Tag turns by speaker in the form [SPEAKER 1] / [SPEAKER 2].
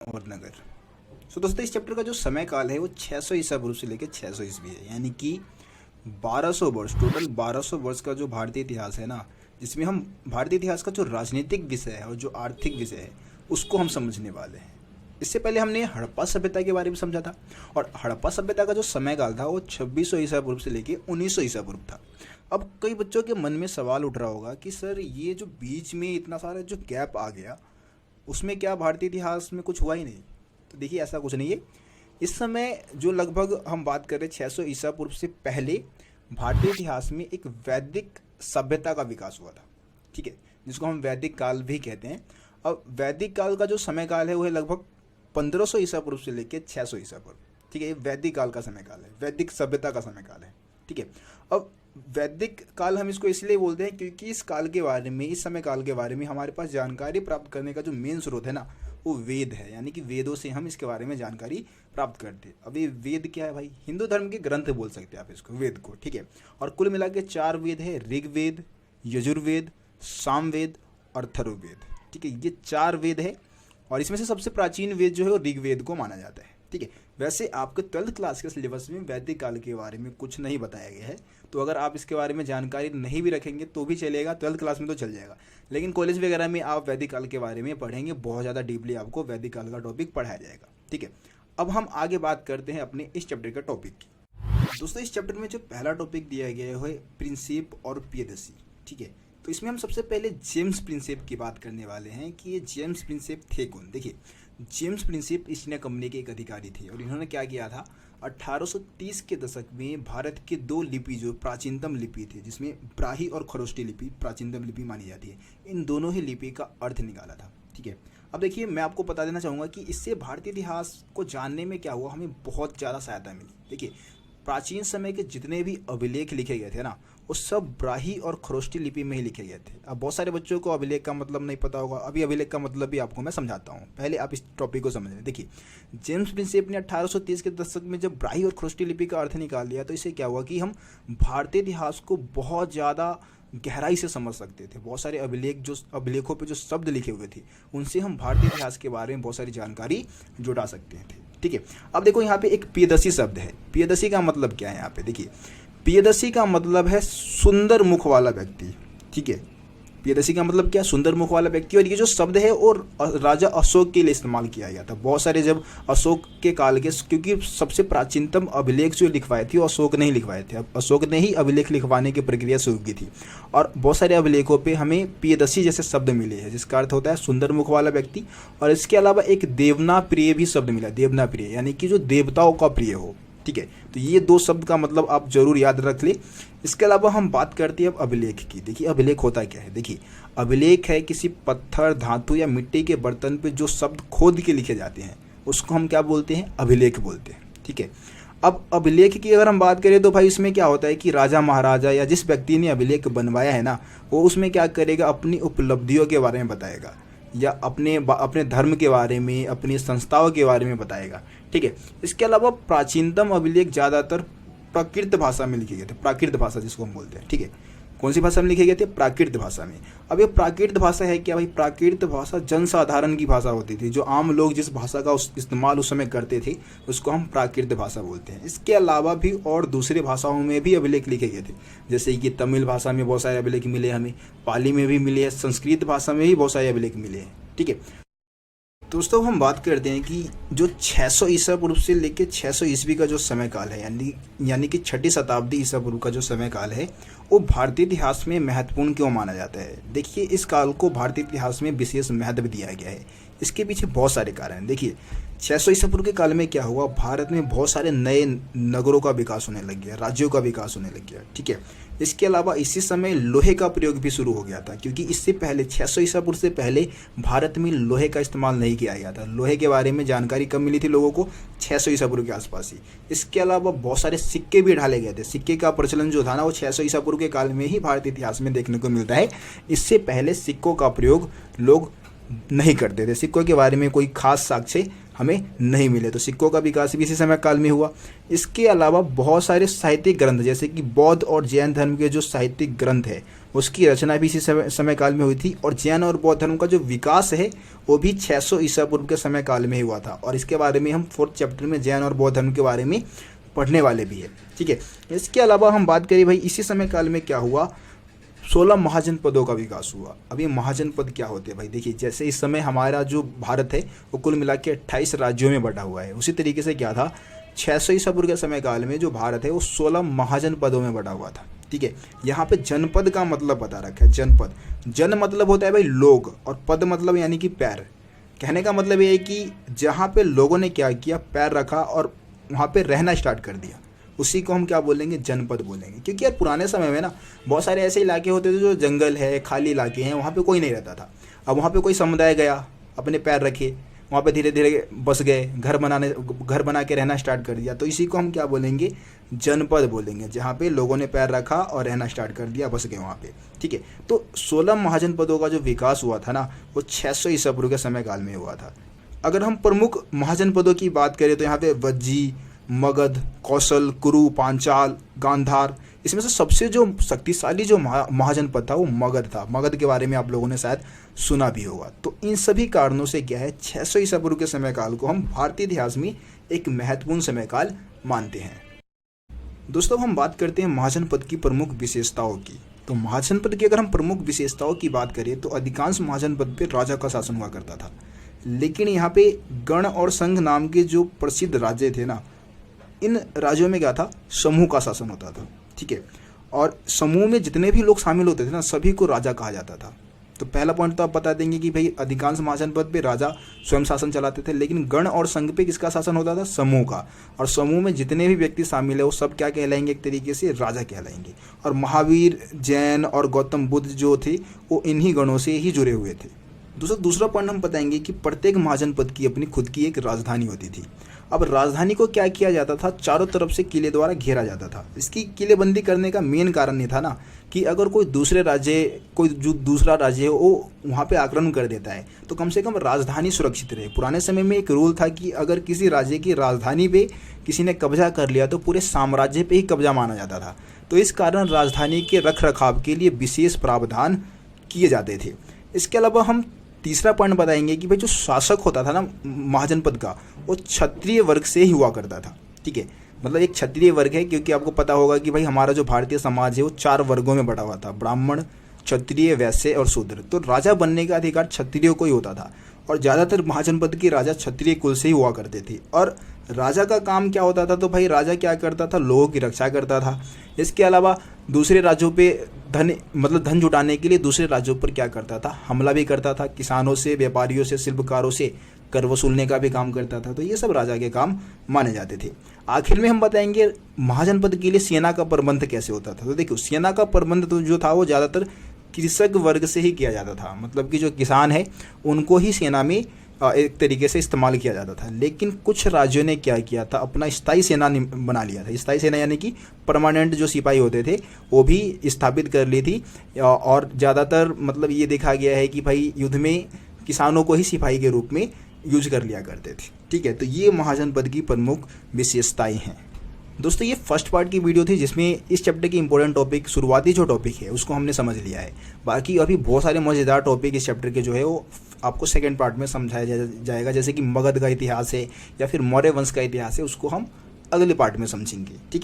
[SPEAKER 1] और नगर। दोस्तों इस चैप्टर का जो समय काल है वो 600 ईसा पूर्व से लेकर 600 ईस्वी है, यानी कि 1200 वर्ष, टोटल 1200 वर्ष का जो भारतीय इतिहास है ना, जिसमें हम भारतीय इतिहास का जो राजनीतिक विषय है और जो आर्थिक विषय है उसको हम समझने वाले हैं। इससे पहले हमने हड़प्पा सभ्यता के बारे में समझा था, और हड़प्पा सभ्यता का जो समय काल था वो 2600 ईसा पूर्व से लेकर 1900 ईसा पूर्व था। अब कई बच्चों के मन में सवाल उठ रहा होगा कि सर ये जो बीच में इतना सारा जो गैप आ गया, उसमें क्या भारतीय इतिहास में कुछ हुआ ही नहीं? तो देखिए ऐसा कुछ नहीं है। इस समय जो लगभग हम बात कर रहे 600 ईसा पूर्व से पहले भारतीय इतिहास में एक वैदिक सभ्यता का विकास हुआ था, ठीक है, जिसको हम वैदिक काल भी कहते हैं। अब वैदिक काल का जो समय काल है वो है लगभग 1500 ईसा पूर्व से लेकर 600 ईसा पूर्व, ठीक है। ये वैदिक काल का समय काल है, वैदिक सभ्यता का समय काल है, ठीक है। अब वैदिक काल हम इसको इसलिए बोलते हैं क्योंकि इस काल के बारे में, इस समय काल के बारे में हमारे पास जानकारी प्राप्त करने का जो मेन स्रोत है ना, वो वेद है, यानी कि वेदों से हम इसके बारे में जानकारी प्राप्त करते हैं। अब ये वेद क्या है भाई? हिंदू धर्म के ग्रंथ बोल सकते हैं आप इसको, वेद को, ठीक है। और कुल मिला के 4 वेद है, ऋग्वेद, यजुर्वेद, सामवेद और अथर्ववेद, ठीक है। ये 4 वेद है, और इसमें से सबसे प्राचीन वेद जो है वो ऋग्वेद को माना जाता है, ठीक है। वैसे आपके 12th क्लास के सिलेबस में वैदिक काल के बारे में कुछ नहीं बताया गया है, तो अगर आप इसके बारे में जानकारी नहीं भी रखेंगे तो भी चलेगा, 12th क्लास में तो चल जाएगा। लेकिन कॉलेज वगैरह में आप वैदिक काल के बारे में पढ़ेंगे, बहुत ज़्यादा डीपली आपको वैदिक काल का टॉपिक पढ़ाया जाएगा, ठीक है। अब हम आगे बात करते हैं अपने इस चैप्टर का टॉपिक की। दोस्तों इस चैप्टर में जो पहला टॉपिक दिया गया है प्रिंसिप और पियदसी, ठीक है। तो इसमें हम सबसे पहले जेम्स प्रिंसेप की बात करने वाले हैं कि ये जेम्स प्रिंसेप थे कौन। देखिए James Prinsep east India company के एक अधिकारी थे, और इन्होंने क्या किया था, 1830 के दशक में भारत के 2 लिपि जो प्राचीनतम लिपि थे, जिसमें ब्राही और खरोष्टी लिपि प्राचीनतम लिपि मानी जाती है, इन दोनों ही लिपि का अर्थ निकाला था, ठीक है। अब देखिए मैं आपको बता देना चाहूँगा कि इससे भारतीय इतिहास को जानने में क्या हुआ, हमें बहुत ज़्यादा सहायता मिली। देखिए प्राचीन समय के जितने भी अभिलेख लिखे गए थे ना, वो सब ब्राही और खरोष्टी लिपि में ही लिखे गए थे। अब बहुत सारे बच्चों को अभिलेख का मतलब नहीं पता होगा, अभी अभिलेख का मतलब भी आपको मैं समझाता हूँ, पहले आप इस टॉपिक को समझ लें। देखिए जेम्स प्रिंसेप ने 1830 के दशक में जब ब्राही और खरोष्टी लिपि का अर्थ निकाल दिया, तो इससे क्या हुआ कि हम भारतीय इतिहास को बहुत ज़्यादा गहराई से समझ सकते थे। बहुत सारे अभिलेखों पे जो शब्द लिखे हुए थे, उनसे हम भारतीय इतिहास के बारे में बहुत सारी जानकारी जुटा सकते थे, ठीक है। अब देखो यहाँ पे एक पियदसी शब्द है। पियदसी का मतलब क्या है? यहाँ पे देखिए पियदसी का मतलब है सुंदर मुख वाला व्यक्ति, ठीक है। पियदसी का मतलब क्या? सुंदर मुख वाला व्यक्ति। और ये जो शब्द है और राजा अशोक के लिए इस्तेमाल किया गया था। बहुत सारे जब अशोक के काल के, क्योंकि सबसे प्राचीनतम अभिलेख जो लिखवाए थे वो अशोक ने ही लिखवाए थे, अब अशोक ने ही अभिलेख लिखवाने की प्रक्रिया शुरू की थी, और बहुत सारे अभिलेखों पे हमें पियदसी जैसे शब्द मिले हैं, जिसका अर्थ होता है सुंदर मुख वाला व्यक्ति। और इसके अलावा एक देवना प्रिय भी शब्द मिला, देवना प्रिय यानी कि जो देवताओं का प्रिय हो, ठीक है। तो ये 2 शब्द का मतलब आप जरूर याद रख ले। इसके अलावा हम बात करते हैं अब अभिलेख की। देखिए अभिलेख होता क्या है? देखिए अभिलेख है किसी पत्थर, धातु या मिट्टी के बर्तन पे जो शब्द खोद के लिखे जाते हैं, उसको हम क्या बोलते हैं? अभिलेख बोलते हैं, ठीक है। अब अभिलेख की अगर हम बात करें तो भाई इसमें क्या होता है कि राजा महाराजा या जिस व्यक्ति ने अभिलेख बनवाया है ना, वो उसमें क्या करेगा, अपनी उपलब्धियों के बारे में बताएगा, या अपने धर्म के बारे में, अपनी संस्थाओं के बारे में बताएगा, ठीक है। इसके अलावा प्राचीनतम अभिलेख ज़्यादातर प्राकृत भाषा में लिखे गए थे, प्राकृत भाषा जिसको हम बोलते हैं, ठीक है। कौन सी भाषा में लिखे गए थे? प्राकृत भाषा में। अब ये प्राकृत भाषा है क्या भाई? प्राकृत भाषा जनसाधारण की भाषा होती थी, जो आम लोग जिस भाषा का इस्तेमाल उस समय करते थे उसको हम प्राकृत भाषा बोलते हैं। इसके अलावा भी और दूसरे भाषाओं में भी अभिलेख लिखे गए थे, जैसे कि तमिल भाषा में बहुत सारे अभिलेख मिले हमें, पाली में भी मिले हैं, संस्कृत भाषा में भी बहुत सारे अभिलेख मिले हैं, ठीक है। दोस्तों हम बात करते हैं कि जो 600 ईसा पूर्व से लेकर 600 ईस्वी का जो समय काल है, यानी कि 6ठी शताब्दी ईसा पूर्व का जो समय काल है, वो भारतीय इतिहास में महत्वपूर्ण क्यों माना जाता है? देखिए इस काल को भारतीय इतिहास में विशेष महत्व दिया गया है। इसके पीछे बहुत सारे कारण हैं। देखिए 600 ईसा पूर्व के काल में क्या हुआ, भारत में बहुत सारे नए नगरों का विकास होने लग गया, राज्यों का विकास होने लग गया, ठीक है। इसके अलावा इसी समय लोहे का प्रयोग भी शुरू हो गया था, क्योंकि इससे पहले 600 ईसा पूर्व से पहले भारत में लोहे का इस्तेमाल नहीं किया गया था। लोहे के बारे में जानकारी कम मिली थी लोगों को 600 ईसा पूर्व के आसपास ही। इसके अलावा बहुत सारे सिक्के भी ढाले गए थे। सिक्के का प्रचलन जो था ना, वो 600 ईसा पूर्व के काल में ही भारतीय इतिहास में देखने को मिलता है। इससे पहले सिक्कों का प्रयोग लोग नहीं करते थे, सिक्कों के बारे में कोई खास साक्ष्य हमें नहीं मिले। तो सिक्कों का विकास भी इसी समय काल में हुआ। इसके अलावा बहुत सारे साहित्यिक ग्रंथ जैसे कि बौद्ध और जैन धर्म के जो साहित्यिक ग्रंथ है उसकी रचना भी इसी समय काल में हुई थी। और जैन और बौद्ध धर्म का जो विकास है वो भी 600 ईसा पूर्व के समय काल में ही हुआ था। और इसके बारे में हम 4th चैप्टर में जैन और बौद्ध धर्म के बारे में पढ़ने वाले भी है, ठीक है। इसके अलावा हम बात करें भाई इसी समय काल में क्या हुआ, 16 महाजनपदों का विकास हुआ। अब ये महाजनपद क्या होते हैं भाई, देखिए जैसे इस समय हमारा जो भारत है वो कुल मिला के 28 राज्यों में बटा हुआ है, उसी तरीके से क्या था 600 ईसा पूर्व के समय काल में जो भारत है वो 16 महाजनपदों में बटा हुआ था, ठीक है। यहाँ पे जनपद का मतलब बता रखा है, जनपद, जन मतलब होता है भाई लोग, और पद मतलब यानी कि पैर। कहने का मतलब ये है कि जहाँ पे लोगों ने क्या किया, पैर रखा और वहाँ पे रहना स्टार्ट कर दिया, उसी को हम क्या बोलेंगे, जनपद बोलेंगे। क्योंकि यार पुराने समय में ना बहुत सारे ऐसे इलाके होते थे जो जंगल है, खाली इलाके हैं, वहाँ पे कोई नहीं रहता था। अब वहाँ पे कोई समुदाय गया, अपने पैर रखे, वहाँ पे धीरे धीरे बस गए, घर बना के रहना स्टार्ट कर दिया, तो इसी को हम क्या बोलेंगे, जनपद बोलेंगे, जहाँ पे लोगों ने पैर रखा और रहना स्टार्ट कर दिया, बस गए वहाँ पे, ठीक है। तो 16 महाजनपदों का जो विकास हुआ था ना वो 600 ईसा पूर्व के समय काल में हुआ था। अगर हम प्रमुख महाजनपदों की बात करें तो यहाँ पे वज्जी, मगध, कौशल, कुरु, पांचाल, गांधार, इसमें से सबसे जो शक्तिशाली जो महाजनपद था वो मगध था। मगध के बारे में आप लोगों ने शायद सुना भी होगा। तो इन सभी कारणों से क्या है 600 ईसा पूर्व के समय काल को हम भारतीय इतिहास में एक महत्वपूर्ण समय काल मानते हैं। दोस्तों हम बात करते हैं महाजनपद की प्रमुख विशेषताओं की। तो महाजनपद की अगर हम प्रमुख विशेषताओं की बात करें तो अधिकांश महाजनपद पे राजा का शासन हुआ करता था, लेकिन यहाँ पे गण और संघ नाम के जो प्रसिद्ध राज्य थे ना, इन राज्यों में क्या था, समूह का शासन होता था, ठीक है। और समूह में जितने भी लोग शामिल होते थे ना सभी को राजा कहा जाता था। तो पहला पॉइंट तो आप बता देंगे कि भाई अधिकांश महाजनपद पे राजा स्वयं शासन चलाते थे, लेकिन गण और संघ पे किसका शासन होता था, समूह का। और समूह में जितने भी व्यक्ति शामिल है वो सब क्या कहलाएंगे, एक तरीके से राजा कहलाएंगे। और महावीर, जैन और गौतम बुद्ध जो थे वो इन्हीं गणों से ही जुड़े हुए थे। दूसरा पॉइंट हम बताएंगे कि प्रत्येक महाजनपद की अपनी खुद की एक राजधानी होती थी। अब राजधानी को क्या किया जाता था, चारों तरफ से किले द्वारा घेरा जाता था। इसकी किलेबंदी करने का मेन कारण ये था ना कि अगर कोई दूसरा राज्य है वो वहाँ पे आक्रमण कर देता है तो कम से कम राजधानी सुरक्षित रहे। पुराने समय में एक रूल था कि अगर किसी राज्य की राजधानी पे किसी ने कब्जा कर लिया तो पूरे साम्राज्य पे ही कब्जा माना जाता था। तो इस कारण राजधानी के रख रखाव के लिए विशेष प्रावधान किए जाते थे। इसके अलावा हम तीसरा पॉइंट बताएंगे कि भाई जो शासक होता था ना महाजनपद का वो क्षत्रिय वर्ग से ही हुआ करता था, ठीक है। मतलब एक क्षत्रिय वर्ग है, क्योंकि आपको पता होगा कि भाई हमारा जो भारतीय समाज है वो 4 वर्गों में बटा हुआ था, ब्राह्मण, क्षत्रिय, वैश्य और शूद्र। तो राजा बनने का अधिकार क्षत्रियों को ही होता था और ज़्यादातर महाजनपद के राजा क्षत्रिय कुल से ही हुआ करते थे। और राजा का काम क्या होता था, तो भाई राजा क्या करता था, लोगों की रक्षा करता था। इसके अलावा दूसरे राज्यों पे धन जुटाने के लिए दूसरे राज्यों पर क्या करता था, हमला भी करता था। किसानों से, व्यापारियों से, शिल्पकारों से कर वसूलने का भी काम करता था। तो ये सब राजा के काम माने जाते थे। आखिर में हम बताएंगे महाजनपद के लिए सेना का प्रबंध कैसे होता था। तो देखो सेना का प्रबंध तो जो था वो ज़्यादातर कृषक वर्ग से ही किया जाता था, मतलब कि जो किसान है उनको ही सेना में एक तरीके से इस्तेमाल किया जाता था। लेकिन कुछ राज्यों ने क्या किया था, अपना स्थायी सेना बना लिया था। स्थायी सेना यानी कि परमानेंट जो सिपाही होते थे वो भी स्थापित कर ली थी। और ज़्यादातर मतलब ये देखा गया है कि भाई युद्ध में किसानों को ही सिपाही के रूप में यूज कर लिया करते थे, ठीक है। तो ये महाजनपद की प्रमुख विशेषताएं हैं। दोस्तों ये फर्स्ट पार्ट की वीडियो थी जिसमें इस चैप्टर की इंपॉर्टेंट टॉपिक, शुरुआती जो टॉपिक है उसको हमने समझ लिया है। बाकी अभी बहुत सारे मज़ेदार टॉपिक इस चैप्टर के जो है वो आपको सेकंड पार्ट में समझाया जाएगा, जैसे कि मगध का इतिहास है या फिर मौर्य वंश का इतिहास है, उसको हम अगले पार्ट में समझेंगे, ठीक है।